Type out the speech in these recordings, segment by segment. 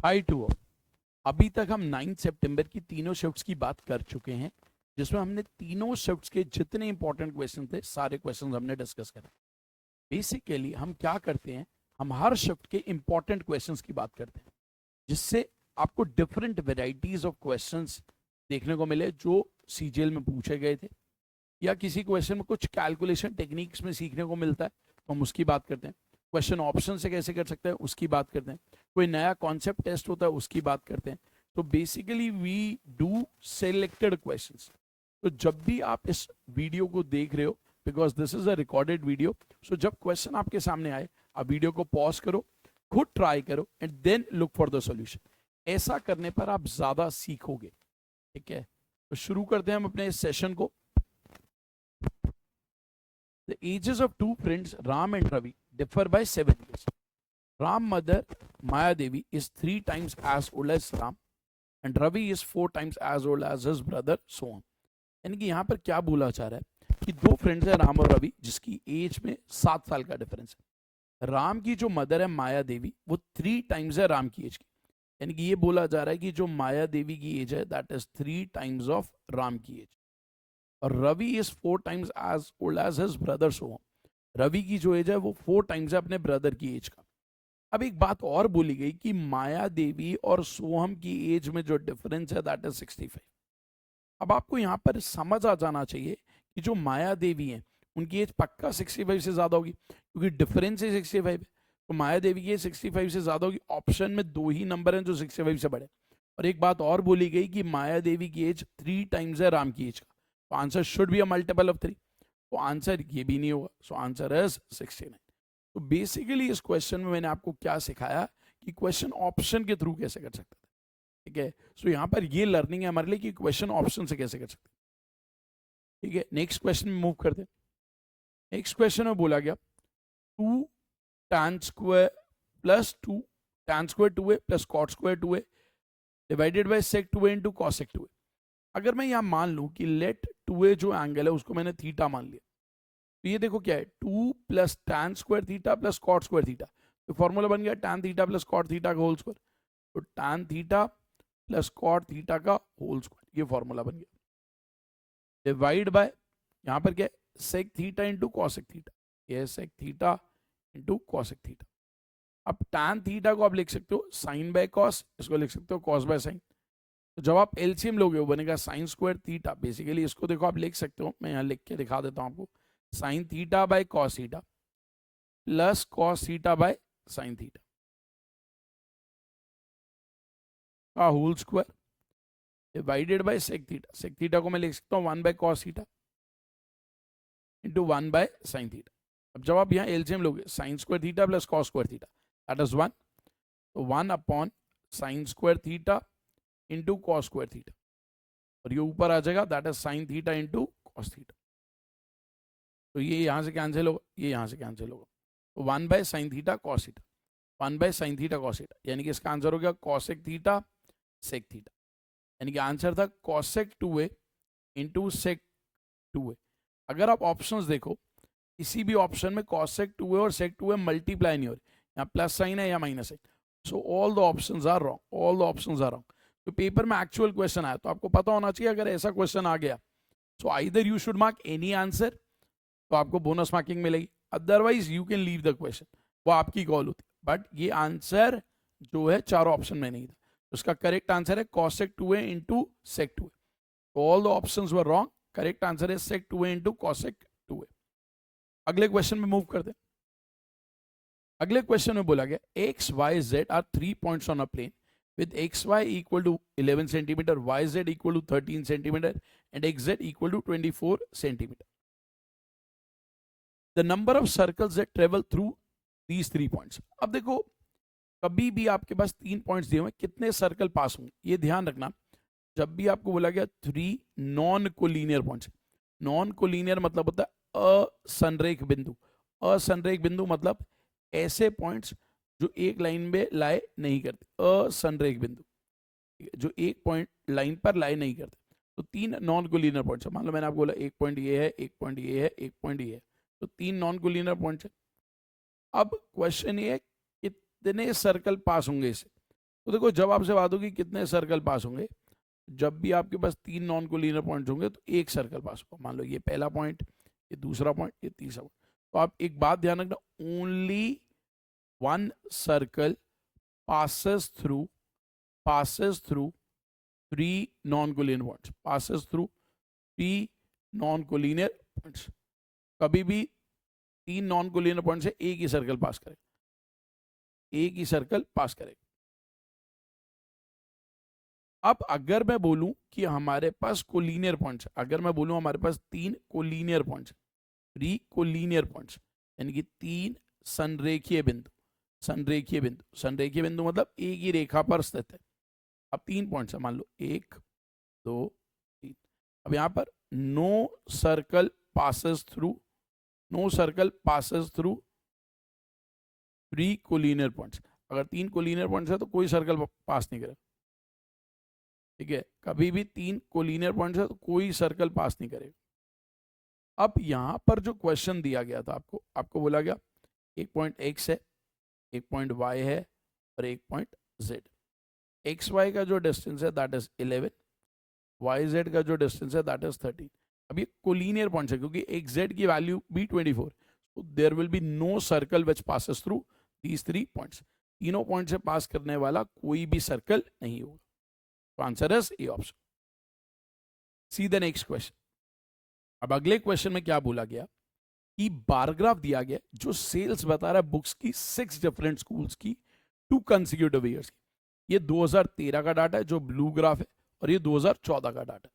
High to all. अभी तक हम 9 सितंबर की तीनों शिफ्ट्स की बात कर चुके हैं, जिसमें हमने तीनों शिफ्ट्स के जितने इंपॉर्टेंट क्वेश्चन थे सारे क्वेश्चन हमने डिस्कस करे। बेसिकली हम क्या करते हैं, हम हर शिफ्ट के इंपॉर्टेंट क्वेश्चंस की बात करते हैं, जिससे आपको डिफरेंट वेराइटीज ऑफ क्वेश्चंस देखने को मिले जो सीजीएल में पूछे गए थे, या किसी क्वेश्चन में कुछ कैलकुलेशन टेक्निक्स में सीखने को मिलता है तो हम उसकी बात करते हैं। क्वेश्चन ऑप्शन से कैसे कर सकते हैं उसकी बात करते हैं। कोई नया कॉन्सेप्ट टेस्ट होता है उसकी बात करते हैं। तो basically we do selected questions. तो जब भी आप इस वीडियो को देख रहे हो, because this is a recorded video, so जब क्वेश्चन आपके सामने आए आप वीडियो को पॉज करो, खुद ट्राई करो and then look for the solution. ऐसा करने पर आप ज्यादा सीखोगे। ठीक है, तो शुरू करते हैं हम अपने इस सेशन को। The ages of two friends, Ram and Ravi, differ by 7 years. Ram mother, Maya Devi, is 3 times as old as Ram, and Ravi is 4 times as old as his brother, so on. यानी कि यहाँ पर क्या बोला जा रहा है कि दो फ्रेंड्स हैं राम और रवि, जिसकी एज में 7 साल का डिफरेंस है। राम की जो मदर है माया देवी, वो 3 टाइम्स है राम की एज की। यानी कि ये बोला जा रहा है कि जो माया देवी की एज है that is 3 times of Ram की एज। और Ravi is 4 times age old as his brother Soham. Ravi की जो एज है वो 4 टाइम्स है अपने ब्रदर की एज का। अब एक बात और बोली गई कि माया देवी और सोहम की एज में जो डिफरेंस है दैट इज 65। अब आपको यहाँ पर समझ आ जाना चाहिए कि जो माया देवी है उनकी एज पक्का 65 से ज्यादा होगी, क्योंकि डिफरेंस है 65 है। तो माया देवी की एज 65 से ज्यादा होगी। ऑप्शन में 2 ही नंबर हैं जो 65 से बड़े। और एक बात और बोली गई कि माया देवी की एज 3 टाइम्स है राम की एज का। तो answer should be a multiple of 3। तो आंसर ये भी नहीं होगा। सो आंसर इज 69। तो बेसिकली इस क्वेश्चन में मैंने आपको क्या सिखाया कि क्वेश्चन ऑप्शन के थ्रू कैसे कर सकते थे। ठीक है, सो यहाँ पर ये लर्निंग है हमारे लिए कि क्वेश्चन ऑप्शन से कैसे कर सकते हैं। ठीक है, नेक्स्ट क्वेश्चन में मूव करते हैं। नेक्स्ट क्वेश्चन में बोला गया 2 tan square plus 2 tan square 2a plus cot square 2a divided by sec 2a into cosec 2a। अगर मैं यहाँ मान लूँ कि लेट 2a जो एंगल है उसको मैंने थीटा मान लिया, तो ये देखो क्या है 2 plus tan square theta plus cot square theta. तो फॉर्मूला बन गया tan theta plus cot theta का होल स्क्वायर। तो tan theta plus cot theta का होल स्क्वायर, ये फॉर्मूला बन गया। डिवाइड बाय यहाँ पर क्या है sec theta into cosec theta, ये sec theta into cosec theta. अब tan थीटा को आप लिख सकते हो साइन बाय कॉस, इसको लिख सकते हो कॉस बाय साइन। तो जब आप एलसीएम लोगे वो बनेगा साइन स्क्वायर थीटा। बेसिकली इसको देखो आप लिख सकते हो, मैं यहाँ लिख के दिखा देता हूँ आपको, sine theta by cos theta plus cos theta by sine theta का whole square divided by sec theta. Sec theta को मैं लिख सकता हूँ 1 by cos theta into 1 by sine theta. अब जब आप यहाँ एलसीएम लोगे sine square theta plus cos square theta that is 1। तो 1 upon sine square theta into cos square theta, और ये ऊपर आ जाएगा that is sine theta into cos theta. तो ये यहाँ से कैंसिल होगा, ये यहाँ से कैंसिल होगा। तो 1 by sine theta cos theta, 1 by sine theta cos theta, यानी कि इसका आंसर हो गया कॉसेक थीटा सेक थीटा। यानी कि आंसर था cosec 2a into sec 2a। अगर आप ऑप्शंस देखो, किसी भी ऑप्शन में कॉसेक 2a और सेक 2a मल्टीप्लाई नहीं हो रही, यहाँ प्लस साइन है या minus sine. So all the options are wrong, all the options are wrong. तो पेपर में एक्चुअल क्वेश्चन आया तो आपको पता होना चाहिए अगर ऐसा क्वेश्चन आ गया so either you should mark any answer, तो आपको बोनस मार्किंग मिलेगी, otherwise you can leave the question, वो आपकी कॉल होती है। बट ये आंसर जो है चारों ऑप्शन में नहीं था, उसका करेक्ट आंसर है cosec 2a into sec 2a। All the options were wrong, correct answer है sec 2a into cosec 2a। अगले क्वेश्चन में मूव करते हैं। अगले क्वेश्चन में बोला गया X Y Z are 3 points on a plane with xy equal to 11 centimeter, yz equal to 13 centimeter and xz equal to 24 centimeter. The number of circles that travel through these 3 points. अब देखो कभी भी आपके पास 3 points दिए हुए, कितने circle पास होंगे ये ध्यान रखना। जब भी आपको बोला गया 3 non collinear points, non collinear मतलब होता है असंरेख बिंदु। असंरेख बिंदु मतलब ऐसे पॉइंट्स जो एक लाइन में लाए नहीं करते, असंरेख बिंदु जो एक पॉइंट लाइन पर लाए नहीं करते। तो 3 नॉन कोलिनियर पॉइंट्स है। मान लो मैंने आपको बोला एक पॉइंट ये है, एक पॉइंट ये है, एक पॉइंट ये है, तो 3 नॉन कोलिनियर पॉइंट्स है। अब क्वेश्चन ये है कितने सर्कल पास होंगे इसे। तो देखो जब आपसे बात होगी कितने सर्कल पास होंगे, जब भी आपके पास 3 नॉन कोलिनियर पॉइंट्स होंगे तो एक सर्कल पास होगा। मान लो ये पहला पॉइंट, ये दूसरा पॉइंट, ये तीसरा पॉइंट। तो आप एक बात ध्यान रखना, only one circle passes through 3 non-collinear points, passes through 3 non-collinear points। कभी भी 3 नॉन कोलिनियर पॉइंट से एक ही सर्कल पास करेगा, एक ही सर्कल पास करेगा। अब अगर मैं बोलूं कि हमारे पास कोलिनियर पॉइंट्स, अगर मैं बोलूं हमारे पास 3 कोलिनियर पॉइंट्स, 3 कोलिनियर पॉइंट्स, यानी कि 3 संरेखीय बिंदु, संरेखीय बिंदु, संरेखीय बिंदु मतलब एक ही रेखा पर स्थित है। अब 3 पॉइंट्स है, मान लो 1 2 3। अब यहां पर no circle passes through, no circle passes through 3 collinear points. अगर 3 कोलिनियर पॉइंट्स है तो कोई सर्कल पास नहीं करेगा, ठीक है। कभी भी 3 कोलिनियर पॉइंट्स है तो कोई सर्कल पास नहीं करेगा। अब यहां पर जो क्वेश्चन दिया गया था आपको, आपको बोला गया एक पॉइंट x है, एक पॉइंट y है और एक पॉइंट z। एक्स वाई का जो डिस्टेंस है दैट इज 11, वाई जेड का जो डिस्टेंस है दैट इज 13। अब ये कोलिनियर पॉइंट्स है क्योंकि एक्स जेड की वैल्यू भी 24, so there will be no circle which passes through these 3 points। तीनों पॉइंट से पास करने वाला कोई भी सर्कल नहीं होगा। तो answer is A option. See the next question. अब अगले क्वेश्चन में क्या बोला गया कि बार ग्राफ दिया गया जो सेल्स बता रहा है बुक्स की 6 डिफरेंट स्कूल्स की 2 कंसेक्यूटिव ईयर्स की। ये 2013 का डाटा है जो ब्लू ग्राफ है, और ये 2014 का डाटा है।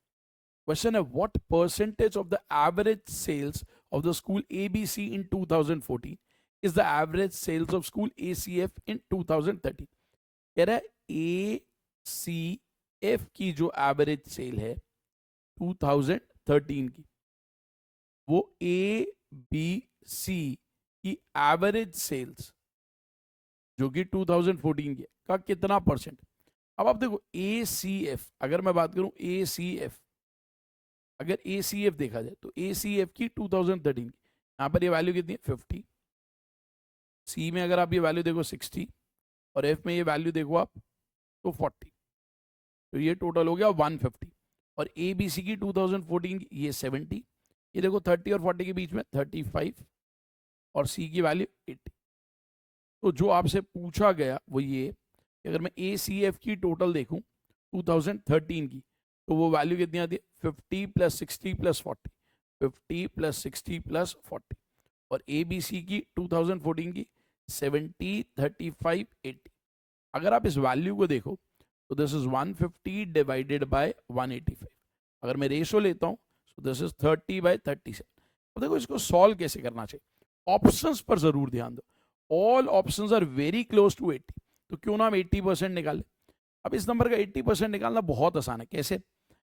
क्वेश्चन है what percentage of the average sales of the school ABC in 2014 is the average sales of school ACF in 2013। कह रहा है एसीएफ की जो एवरेज सेल है 2013 की, वो एबीसी की एवरेज सेल्स जो कि 2014 की का कितना परसेंट। अब आप देखो ACF, अगर मैं बात करूं ACF, अगर ACF देखा जाए तो ACF की 2013 की यहां पर ये वैल्यू कितनी है 50, C में अगर आप ये वैल्यू देखो 60 और F में ये वैल्यू देखो आप तो 40, तो ये टोटल हो गया 150। और ABC की 2014 की ये 70, ये देखो 30 और 40 के बीच में 35 और C की वैल्यू 80। तो जो आपसे पूछा गया वो ये, अगर मैं ACF की टोटल देखूं 2013 की तो वो वैल्यू कितनी आती है 50 + 60 + 40, 50 + 60 + 40। और ABC की 2014 की 70 35 80। अगर आप इस वैल्यू को देखो तो दिस इज 150 डिवाइडेड बाय 185। अगर मैं रेशो लेता हूं तो दिस इज 30/37। अब देखो इसको सॉल्व कैसे करना चाहिए। ऑप्शंस पर जरूर ध्यान दो, all options are very close to 80, तो क्यों ना हम 80% निकालें। अब इस नंबर का 80% निकालना बहुत आसान है। कैसे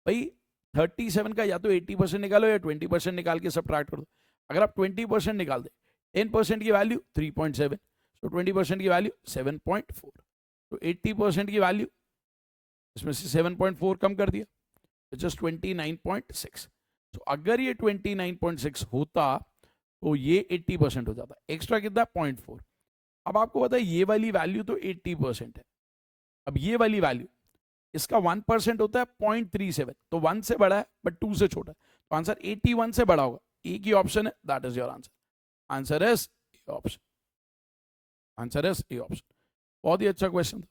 भाई, 37 का या तो 80% निकालो या 20% निकाल के सब्ट्रैक्ट कर दो। अगर आप 20% निकाल दे, 10% की वैल्यू 3.7, तो 20% की वैल्यू 7.4, तो 80% की वैल्यू इसमें से 7.4 कम कर दिया, जस्ट 29.6। तो अगर ये 29.6 होता तो ये 80% हो जाता, एक्स्ट्रा कितना 0.4। अब आपको पता है ये वाली वैल्यू तो 80% है। अब ये वाली वैल्यू इसका 1% होता है 0.37, तो 1 से बड़ा है बट 2 से छोटा है, तो आंसर 81 से बड़ा होगा। एक ही ऑप्शन है, that is your answer. Answer is A option, answer is A option. बहुत ही अच्छा क्वेश्चन था।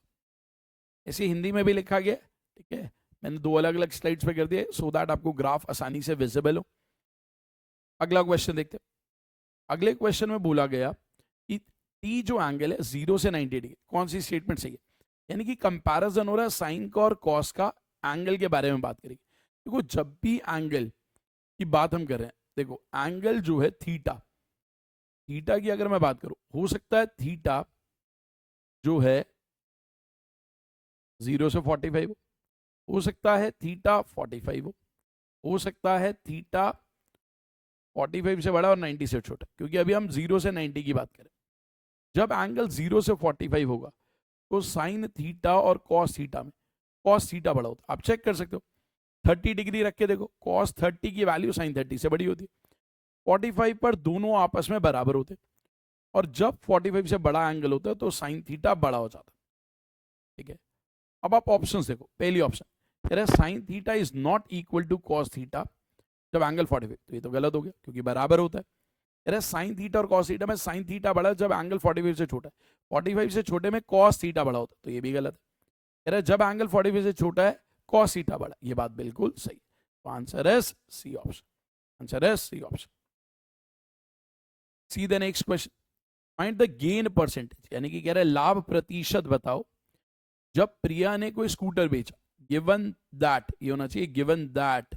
ऐसे हिंदी में भी लिखा गया, ठीक है। मैंने 2 अलग अलग स्लाइड्स पे कर दिए सो दैट आपको ग्राफ आसानी से विजिबल हो। अगला क्वेश्चन देखते हैं। अगले क्वेश्चन में बोला गया कि टी जो एंगल है 0 से 90 डिग्री, कौन सी स्टेटमेंट सही है। यानी कि कंपैरिजन हो रहा है साइन का और कॉस का एंगल के बारे में बात करेंगे। देखो जब भी एंगल की बात हम कर रहे हैं, देखो एंगल जो है थीटा, थीटा की अगर मैं बात करूं, हो सकता है थीटा जो है 0 से 45 हो सकता है थीटा 45 हो सकता है थीटा 45 से बड़ा और 90 से छोटा, क्योंकि अभी हम 0 से 90 की बात करें। जब एंगल 0 से 45 होगा तो साइन थीटा और कॉस थीटा में कॉस थीटा बड़ा होता है। आप चेक कर सकते हो, 30 डिग्री रख के देखो, कॉस 30 की वैल्यू साइन 30 से बड़ी होती है। 45 पर दोनों आपस में बराबर होते हैं, और जब 45 से बड़ा एंगल होता है तो साइन थीटा बड़ा हो जाता है, ठीक है। अब आप ऑप्शंस देखो, पहली ऑप्शन कह रहा है sine theta is not equal to cos theta जब एंगल 45, तो ये तो गलत हो गया क्योंकि बराबर होता है। कह रहा है साइन थीटा और कॉस थीटा में साइन थीटा बड़ा जब एंगल 45 से छोटा है, 45 से छोटे में कॉस थीटा बड़ा होता है, तो ये भी गलत है। कह रहा है जब एंगल 45 से छोटा है कॉस थीटा बड़ा, ये बात बिल्कुल सही। तो आंसर है सी ऑप्शन, आंसर है C option. See the next question, find the gain percentage, यानी कि कह रहा है लाभ प्रतिशत बताओ जब प्रिया ने कोई स्कूटर बेचा, गिवन दैट, ये होना चाहिए given that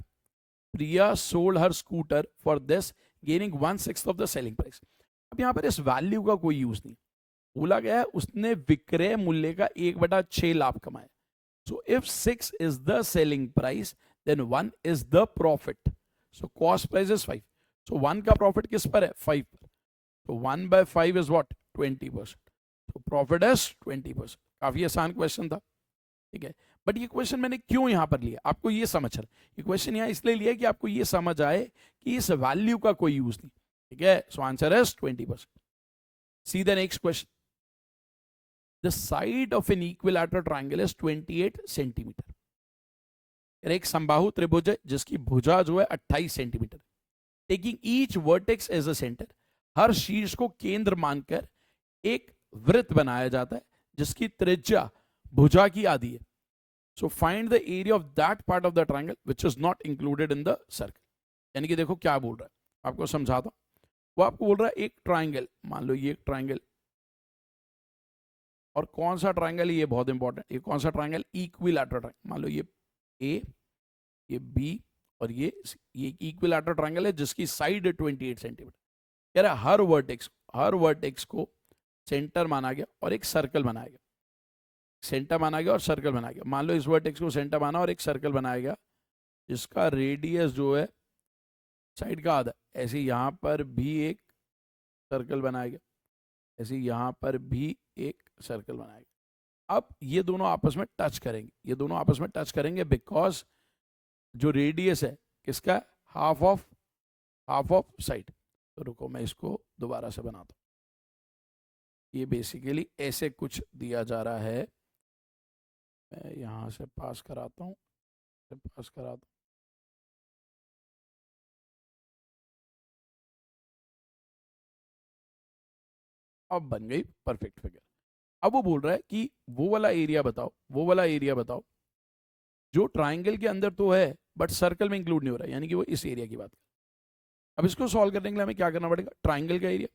Priya sold her scooter for this gaining 1/6 of the selling price. अब यहां पर इस वैल्यू का कोई यूज नहीं, बोला गया है उसने विक्रय मूल्य का 1/6 लाभ कमाया। So if 6 is the selling price then 1 is the profit. So cost price is 5, so 1 का प्रॉफिट किस पर है, 5 पर। तो 1/5 इज व्हाट, 20%। तो प्रॉफिट इज 20%। काफी आसान क्वेश्चन था, ठीक है। बट ये क्वेश्चन मैंने क्यों यहां पर लिया, आपको ये समझ रहा है, ये क्वेश्चन यहां इसलिए लिया कि आपको ये समझ आए कि इस वैल्यू का कोई यूज नहीं, ठीक है। So answer is 20%। See the next question, the side of an equilateral triangle is 28 centimetre. एक समबाहु त्रिभुज है जिसकी भुजा जो है 28 centimetre. Taking each vertex as a centre, हर शीर्ष को केंद्र मानकर एक वृत्त बनाया जाता है जिसकी त्रिज्या भुजा की आधी है। So find the area of that part of the triangle which is not included in the circle. यानी कि देखो क्या बोल रहा है, आपको समझाता हूं। वो आपको बोल रहा है एक ट्रायंगल, मान लो ये एक ट्रायंगल, और कौन सा ट्रायंगल है ये बहुत इंपॉर्टेंट, ये कौन सा ट्रायंगल, इक्विलैटरल ट्रायंगल। मान लो ये ए, ये बी और ये इक्विलैटरल ट्रायंगल है जिसकी साइड 28 सेंटीमीटर। कह रहा है हर वर्टेक्स को सेंटर माना गया और एक सर्कल बनाया गया, सेंटर माना गया और सर्कल बनाया गया। मान लो इस वर्टेक्स को सेंटर माना और एक सर्कल बनाया गया जिसका रेडियस जो है साइड का आधा। ऐसे यहां पर भी एक सर्कल बनाया गया, ऐसे यहां पर भी एक सर्कल बनाया गया। अब ये दोनों आपस में टच करेंगे, ये दोनों आपस में टच करेंगे बिकॉज जो रेडियस है किसका, हाफ ऑफ साइड। तो रुको मैं इसको दोबारा से बनाता हूं। ये बेसिकली ऐसे कुछ दिया जा रहा है, मैं यहां से पास कराता हूं, अब बन गई परफेक्ट फिगर। अब वो बोल रहा है कि वो वाला एरिया बताओ जो ट्राइंगल के अंदर तो है बट सर्कल में इंक्लूड नहीं हो रहा है, यानी कि वो इस एरिया की बात। अब इसको सॉल्व करने के लिए हमें क्या करना पड़ेगा, ट्राइंगल का एरिया,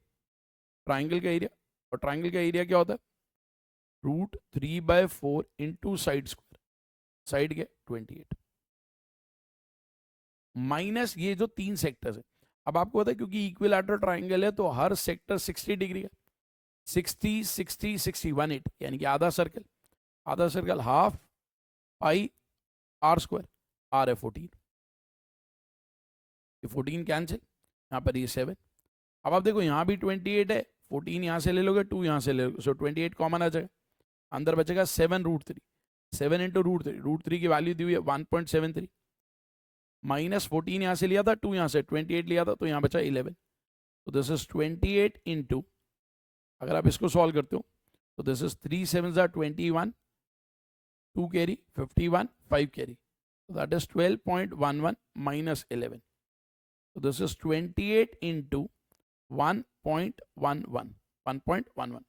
और ट्राइंगल का एरिया क्या होता है, √3/4 इंटू साइड स्क्वायर, साइड के 28 माइनस ये जो 3 सेक्टर्स है। अब आपको पता है क्योंकि इक्विलैटरल ट्राइंगल है तो हर सेक्टर 60 डिग्री का, 60 60 60 180, यानी कि आधा circle half pi r square, r है 14, ये 14 कैंसिल, यहाँ पर ये 7। अब आप देखो यहाँ भी 28 है, 14 यहाँ से ले लोगे, 2 यहाँ से ले लोगे, सो 28 कॉमन आ जाएगा, अंदर बचेगा 7√3, 7 इंटू √3 की वैल्यू दी हुई है 1.73, माइनस 14 यहाँ से लिया था, 2 यहाँ से 28 लिया था, तो यहाँ बचा 11। तो दिस इज 28 इंटू, अगर आप इसको सॉल्व करते हो तो this is 3 7 21, 2 carry 51, 5 carry, so that is 12.11 minus 11. So this is 28 into 1.11, 1.11.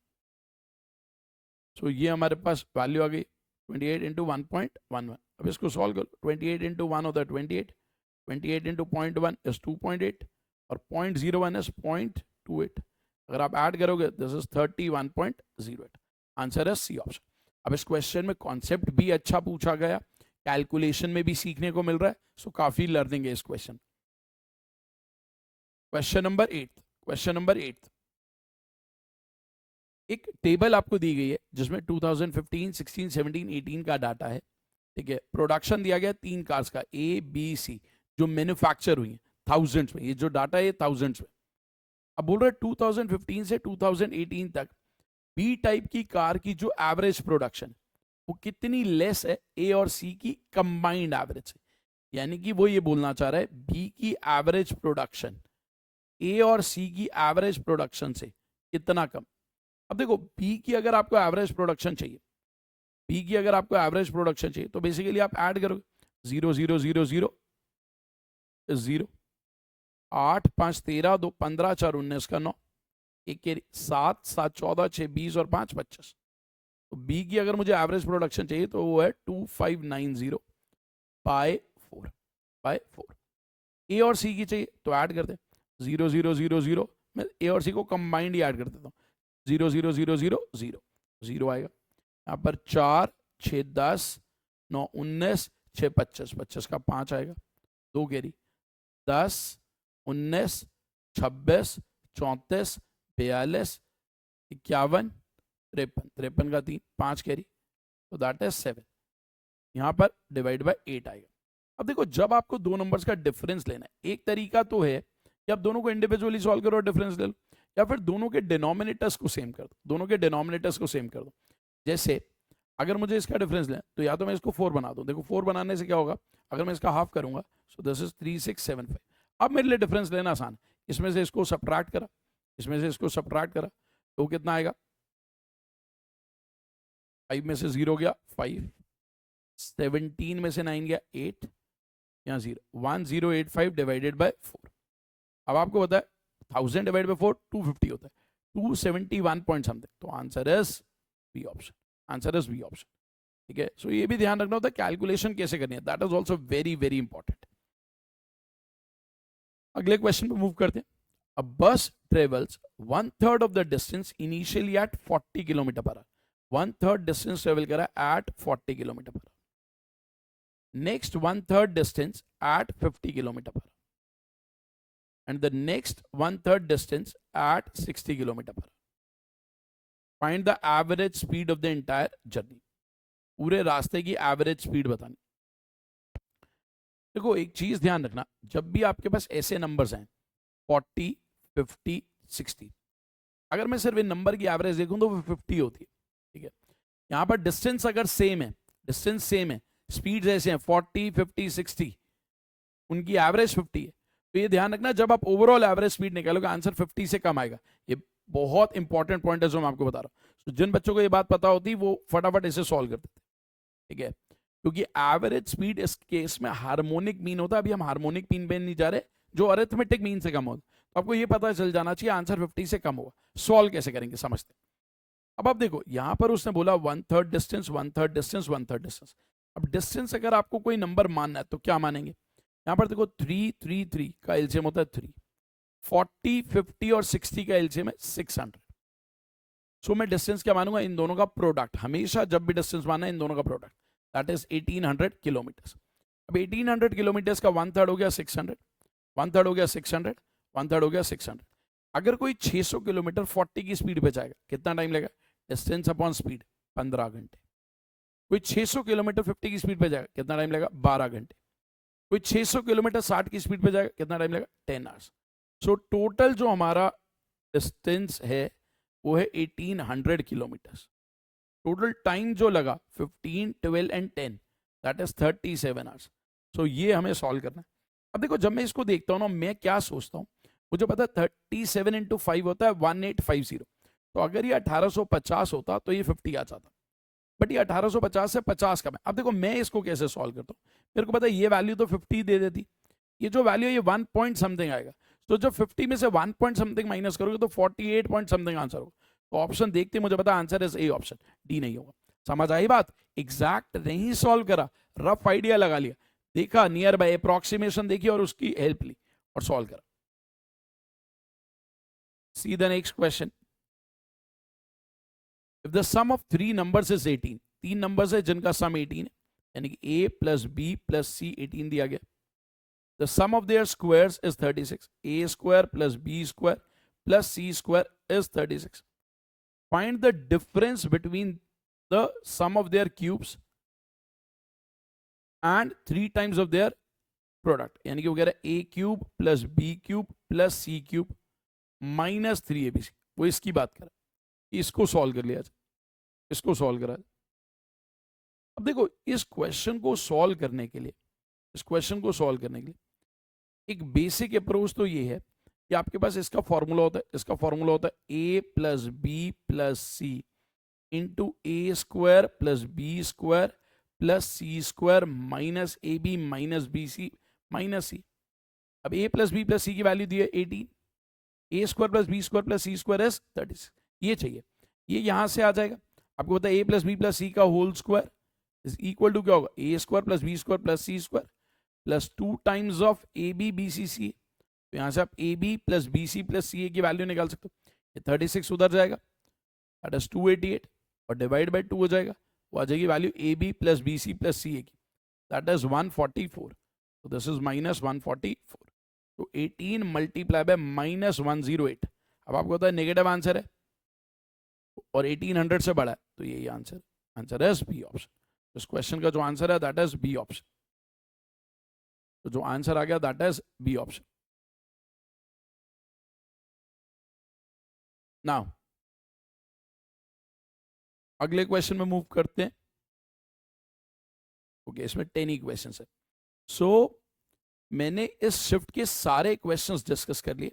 So ये हमारे पास वैल्यू आ गई 28 into 1.11। अब इसको सॉल्व करो, 28 into 1 होता है 28, 28 into 0.1 is 2.8 और 0.01 is 0.28। अगर आप ऐड करोगे दिस इज 31.08। आंसर है सी ऑप्शन। अब इस क्वेश्चन में कॉन्सेप्ट भी अच्छा पूछा गया, कैलकुलेशन में भी सीखने को मिल रहा है, सो काफी लर्निंग है इस क्वेश्चन। क्वेश्चन नंबर 8, एक टेबल आपको दी गई है जिसमें 2015, 16, 17, 18 का डाटा है, ठीक है। प्रोडक्शन दिया गया 3 कार्स का ABC जो मैन्युफैक्चर हुई है थाउजेंड्स में, ये जो डाटा है ये थाउजेंड्स में। अब बोल रहे 2015 से 2018 तक बी टाइप की कार की जो एवरेज प्रोडक्शन वो कितनी लेस है ए और सी की कंबाइंड एवरेज से, यानी कि वो ये बोलना चाह रहा है बी की एवरेज प्रोडक्शन ए और सी की एवरेज प्रोडक्शन से कितना कम। अब देखो बी की अगर आपको एवरेज प्रोडक्शन चाहिए बी की अगर आपको एवरेज प्रोडक्शन चाहिए तो बेसिकली आप ऐड करोगे 0 0 0 0 0, 8 5 13 2 15 4 19 का 9, एक के 7 7 14 6 20 और 5 25। तो बी की अगर मुझे एवरेज प्रोडक्शन चाहिए तो वो है 2590 बाय 4। ए और सी की चाहिए तो ऐड कर दे 0 0 0 0, मैं ए और सी को कंबाइंड ही ऐड कर देता हूँ 0 0 0 0 0 0 आएगा। यहाँ पर 4 6 10 9 19 6 25, 25 का 5 आएगा, 2 कैरी 10 19 26 34 42 51 53, 53 का 3 5 कैरी, तो दैट इज 7। यहाँ पर डिवाइड बाय 8 आएगा। अब देखो जब आपको दो नंबर्स का डिफरेंस लेना है, एक तरीका तो है कि आप दोनों को इंडिविजुअली सॉल्व करो और डिफरेंस ले लो, या फिर दोनों के डिनोमिनेटर्स को सेम कर दो, दोनों के डिनोमिनेटर्स को सेम कर दो। जैसे अगर मुझे इसका डिफरेंस लेना तो या तो मैं इसको 4 बना दूं, देखो 4 बनाने से क्या होगा, अगर मैं इसका हाफ करूंगा सो दिस इज 3675। अब मेरे लिए डिफरेंस लेना आसान है, इसमें से इसको सब्ट्रैक्ट करा, इसमें से इसको सब्ट्रैक्ट करा तो कितना आएगा, 5 में से 0 गया 5, 17 में से 9 गया 8, यहाँ 0, 1085 डिवाइडेड बाय 4। अब आपको पता है 1000 डिवाइड बाय 4 250 होता है, 271 पॉइंट समथिंग, तो answer is B option, answer is B option. ठीक है, सो ये भी ध्यान रखना होता है कैलकुलेशन कैसे करनी है, that is also very very important. अगले क्वेश्चन पे मूव करते हैं। A bus travels 1/3 of the distance initially at 40 kilometre per hour, 1/3 distance travel करा at 40 kilometre per hour, next 1/3 distance at 50 kilometer per hour, and the next 1/3 distance at 60 kilometer per hour. Find the average speed of the entire journey. पूरे रास्ते की average speed बतानी। देखो एक चीज ध्यान रखना, जब भी आपके पास ऐसे नंबर्स हैं 40 50 60, अगर मैं सिर्फ इन नंबर की एवरेज देखूं तो वो 50 होती है। ठीक है, यहां पर डिस्टेंस अगर सेम है, डिस्टेंस सेम है, स्पीड ऐसे हैं 40 50 60, उनकी एवरेज 50 है, तो ये ध्यान रखना जब आप ओवरऑल एवरेज स्पीड निकालोगे आंसर 50 से कम आएगा। ये बहुत इंपॉर्टेंट पॉइंट है जो मैं आपको बता रहा हूँ, तो जिन बच्चों को ये बात पता होती वो फटाफट इसे सॉल्व करते थे। ठीक है, क्योंकि एवरेज स्पीड इस केस में हार्मोनिक मीन होता है, अभी हम हार्मोनिक मीन पे नहीं जा रहे, जो अरिथमेटिक मीन से कम होता, तो आपको ये पता चल जाना चाहिए आंसर 50 से कम होगा। सॉल्व कैसे करेंगे समझते हैं। अब आप देखो यहां पर उसने बोला 1/3 डिस्टेंस 1/3 डिस्टेंस 1/3 डिस्टेंस। अब डिस्टेंस अगर आपको कोई नंबर मानना है तो क्या मानेंगे, यहां पर देखो 3 3 3 का एलसीएम होता है 3, 40 50 और 60 का एलसीएम है 600। सो मैं डिस्टेंस क्या मानूंगा, इन दोनों का प्रोडक्ट, हमेशा जब भी डिस्टेंस मानना है इन दोनों का प्रोडक्ट, दैट इज 1800 किलोमीटर। अब 1800 किलोमीटर का 1/3 हो गया 600, 1/3 हो गया 600, 1/3 हो गया 600। अगर कोई 600 किलोमीटर 40 की स्पीड पे जाएगा कितना टाइम लगेगा, डिस्टेंस अपॉन स्पीड 15 घंटे। कोई 600 किलोमीटर 50 की स्पीड पे जाएगा कितना टाइम लगेगा, 12 घंटे। कोई 600 किलोमीटर 60 की स्पीड पे जाएगा कितना टाइम लगेगा, 10 आवर्स। सो टोटल जो हमारा डिस्टेंस है वो है 1800 किलोमीटर। टोटल टाइम जो लगा 15 12 एंड 10, दैट इज 37 आवर्स। सो ये हमें सॉल्व करना है। अब देखो जब मैं इसको देखता हूँ ना, मैं क्या सोचता हूँ, मुझे पता है 37 इंटू 5 होता है 1850, तो अगर ये 1850 होता तो ये 50 आ जाता, बट ये 1850 से 50 कम है। अब देखो मैं इसको कैसे सॉल्व करता हूँ, मेरे को पता है ये वैल्यू तो 50 दे देती, ये जो वैल्यू है ये 1 पॉइंट समथिंग आएगा, तो जब 50 में से 1 पॉइंट समथिंग माइनस करोगे तो 48 पॉइंट समथिंग आंसर होगा। तो ऑप्शन देखते मुझे पता answer is A option, D नहीं होगा। समझ आई बात, एग्जैक्ट नहीं सॉल्व करा, रफ आइडिया लगा लिया, देखा नियर बाय अप्रोक्सीमेशन देखी और उसकी हेल्प ली और सॉल्व करा। सी the next question. If the sum of three numbers is 18, तीन नंबर्स है जिनका सम 18 है, यानी कि a प्लस बी प्लस सी 18 दिया गया। The sum of their squares is 36, a square plus b square plus c square is 36. Find the difference between the sum of their cubes and 3 times of their product, यानी कि वो कह रहा है a cube plus b cube plus c cube minus 3abc, वो इसकी बात कर रहा है। इसको सॉल्व कर लिया जाए, इसको सॉल्व करा। अब देखो इस क्वेश्चन को सॉल्व करने के लिए, इस क्वेश्चन को सॉल्व करने के लिए एक बेसिक अप्रोच तो ये है कि आपके पास इसका फॉर्मूला होता है, इसका फॉर्मूला होता है a plus B plus C into A square plus B square plus C square minus A B minus B C minus C. अब A plus B plus C की वैल्यू दी है 18, A square plus B square plus C square is 36, ये चाहिए। ये यहां से आ जाएगा, आपको पता है A plus B plus C का whole square is equal to क्या होगा, A square plus B square plus C square plus 2 times of A B B C C. तो यहां से आप A B plus B C plus C A की value निकाल सकते हो। ये 36 उधर जाएगा, दैट इज 288 और डिवाइड बाई 2 हो जाएगा, वो आ जाएगी value A B plus B C plus C A की, दैट इज 144। तो दिस इज माइनस 144। तो 18 मल्टीप्लाई बाय माइनस 108। अब आपको पता है नेगेटिव आंसर है और 1800 से बड़ा है, तो यही आंसर, आंसर है बी ऑप्शन। इस क्वेश्चन का जो आंसर है दैट इज बी ऑप्शन। तो जो आंसर आ गया that is B option. Now अगले क्वेश्चन में मूव करते हैं। ओके, इसमें 10 ही क्वेश्चन है। सो मैंने इस शिफ्ट के सारे क्वेश्चंस डिस्कस कर लिए।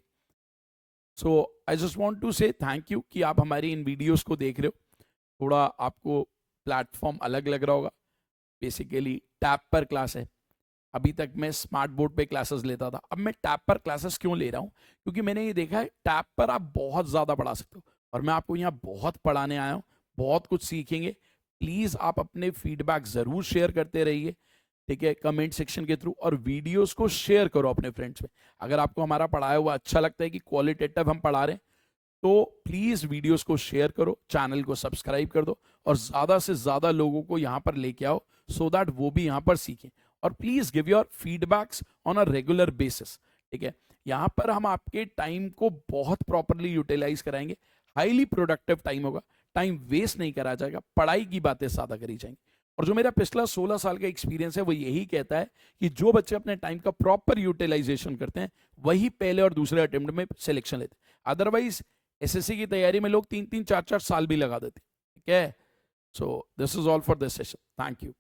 सो आई जस्ट वांट टू से थैंक यू कि आप हमारी इन वीडियोस को देख रहे हो। थोड़ा आपको प्लेटफॉर्म अलग लग रहा होगा, बेसिकली टैब पर क्लास है। अभी तक मैं स्मार्ट बोर्ड पे क्लासेस लेता था, अब मैं टैब पर क्लासेस क्यों ले रहा हूँ, क्योंकि मैंने ये देखा है टैब पर आप बहुत ज़्यादा पढ़ा सकते हो और मैं आपको यहाँ बहुत पढ़ाने आया हूँ, बहुत कुछ सीखेंगे। प्लीज़ आप अपने फीडबैक ज़रूर शेयर करते रहिए, ठीक है, कमेंट सेक्शन के थ्रू, और वीडियोस को शेयर करो अपने फ्रेंड्स में। अगर आपको हमारा पढ़ाया हुआ अच्छा लगता है कि क्वालिटेटिव हम पढ़ा रहे हैं, तो प्लीज़ वीडियोस को शेयर करो, चैनल को सब्सक्राइब कर दो और ज़्यादा से ज़्यादा लोगों को यहाँ पर लेके आओ सो दैट वो भी यहाँ पर सीखें। और please give your feedbacks on a regular basis, ठीक है। यहाँ पर हम आपके टाइम को बहुत प्रॉपरली यूटिलाइज कराएंगे, हाईली प्रोडक्टिव टाइम होगा, टाइम वेस्ट नहीं करा जाएगा, पढ़ाई की बातें ज़्यादा करी जाएंगी। और जो मेरा पिछला 16 साल का एक्सपीरियंस है वो यही कहता है कि जो बच्चे अपने टाइम का प्रॉपर यूटिलाइजेशन करते हैं वही पहले और दूसरे अटेम्प्ट में सिलेक्शन लेते हैं। अदरवाइज एसएससी की तैयारी में लोग 3-3 4-4 साल भी लगा देते, ठीक है। So this is all for this session, thank you.